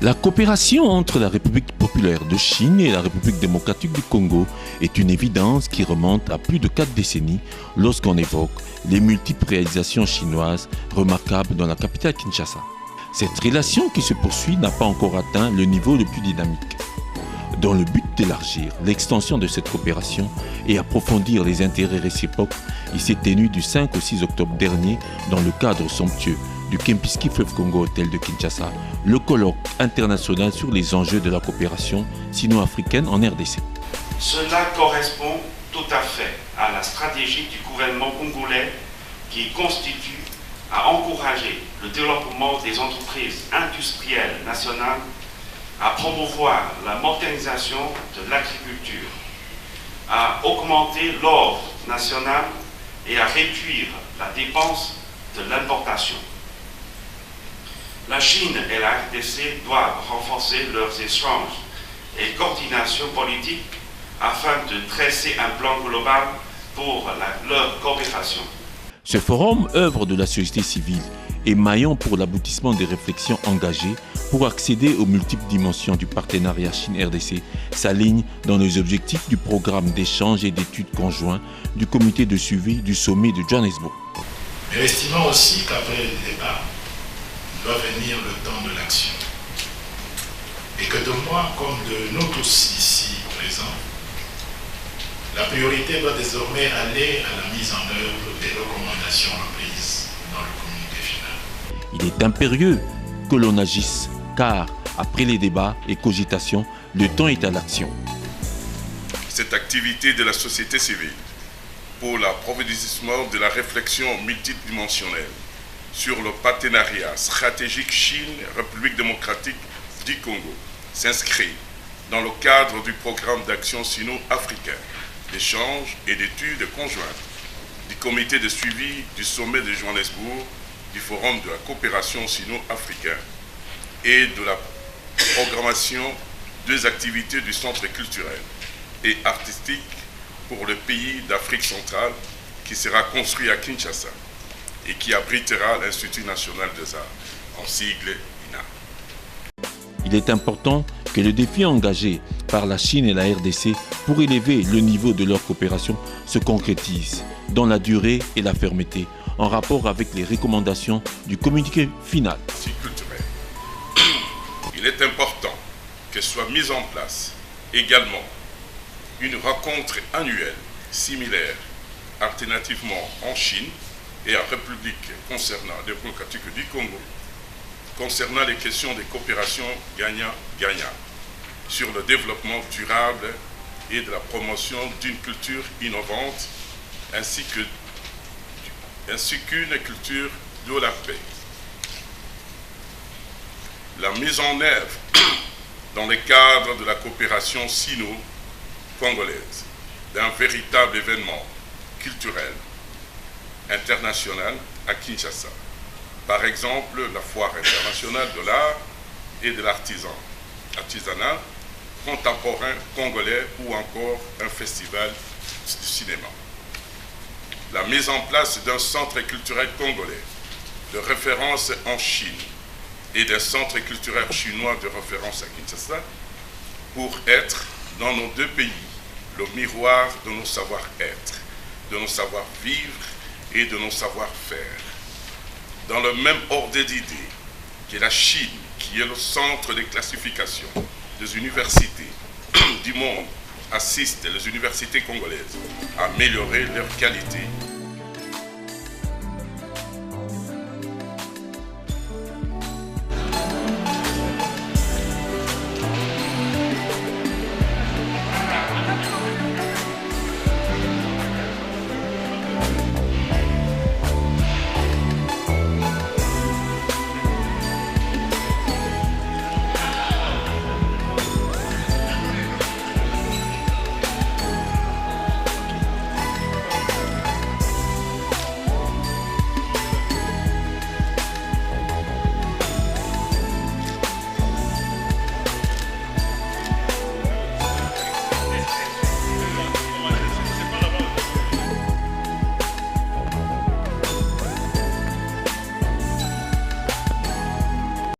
La coopération entre la République populaire de Chine et la République démocratique du Congo est une évidence qui remonte à plus de 4 décennies lorsqu'on évoque les multiples réalisations chinoises remarquables dans la capitale Kinshasa. Cette relation qui se poursuit n'a pas encore atteint le niveau le plus dynamique. Dans le but d'élargir l'extension de cette coopération et approfondir les intérêts réciproques, il s'est tenu du 5 au 6 octobre dernier dans le cadre somptueux du Kempinski Fleuve Congo Hotel de Kinshasa, le colloque international sur les enjeux de la coopération sino-africaine en RDC. Cela correspond tout à fait à la stratégie du gouvernement congolais qui constitue à encourager le développement des entreprises industrielles nationales, à promouvoir la modernisation de l'agriculture, à augmenter l'ordre national et à réduire la dépense de l'importation. La Chine et la RDC doivent renforcer leurs échanges et coordination politique afin de dresser un plan global pour leur coopération. Ce forum, œuvre de la société civile et maillon pour l'aboutissement des réflexions engagées pour accéder aux multiples dimensions du partenariat Chine-RDC, s'aligne dans les objectifs du programme d'échange et d'études conjoints du comité de suivi du sommet de Johannesburg. Mais estimons aussi qu'après le débat, doit venir le temps de l'action. Et que de moi, comme de nous tous ici présents, la priorité doit désormais aller à la mise en œuvre des recommandations prises dans le communiqué final. Il est impérieux que l'on agisse, car après les débats et cogitations, le temps est à l'action. Cette activité de la société civile pour l'approfondissement de la réflexion multidimensionnelle sur le partenariat stratégique Chine-République démocratique du Congo s'inscrit dans le cadre du programme d'action sino-africain d'échange et d'études conjointes du comité de suivi du sommet de Johannesburg, du forum de la coopération sino-africaine et de la programmation des activités du centre culturel et artistique pour le pays d'Afrique centrale qui sera construit à Kinshasa et qui abritera l'Institut national des arts, en sigle INA. Il est important que le défi engagé par la Chine et la RDC pour élever le niveau de leur coopération se concrétise dans la durée et la fermeté, en rapport avec les recommandations du communiqué final. Il est important que soit mise en place également une rencontre annuelle similaire, alternativement en Chine et en République démocratique du Congo, concernant les questions de coopération gagnant-gagnant sur le développement durable et de la promotion d'une culture innovante ainsi qu'une culture de la paix. La mise en œuvre dans le cadre de la coopération sino-congolaise d'un véritable événement culturel international à Kinshasa. Par exemple, la foire internationale de l'art et de l'artisanat contemporain congolais ou encore un festival du cinéma. La mise en place d'un centre culturel congolais de référence en Chine et d'un centre culturel chinois de référence à Kinshasa pour être dans nos deux pays le miroir de nos savoir-être, de nos savoir-vivre et de nos savoir-faire. Dans le même ordre d'idées que la Chine, qui est le centre de classification des universités du monde, assiste les universités congolaises à améliorer leur qualité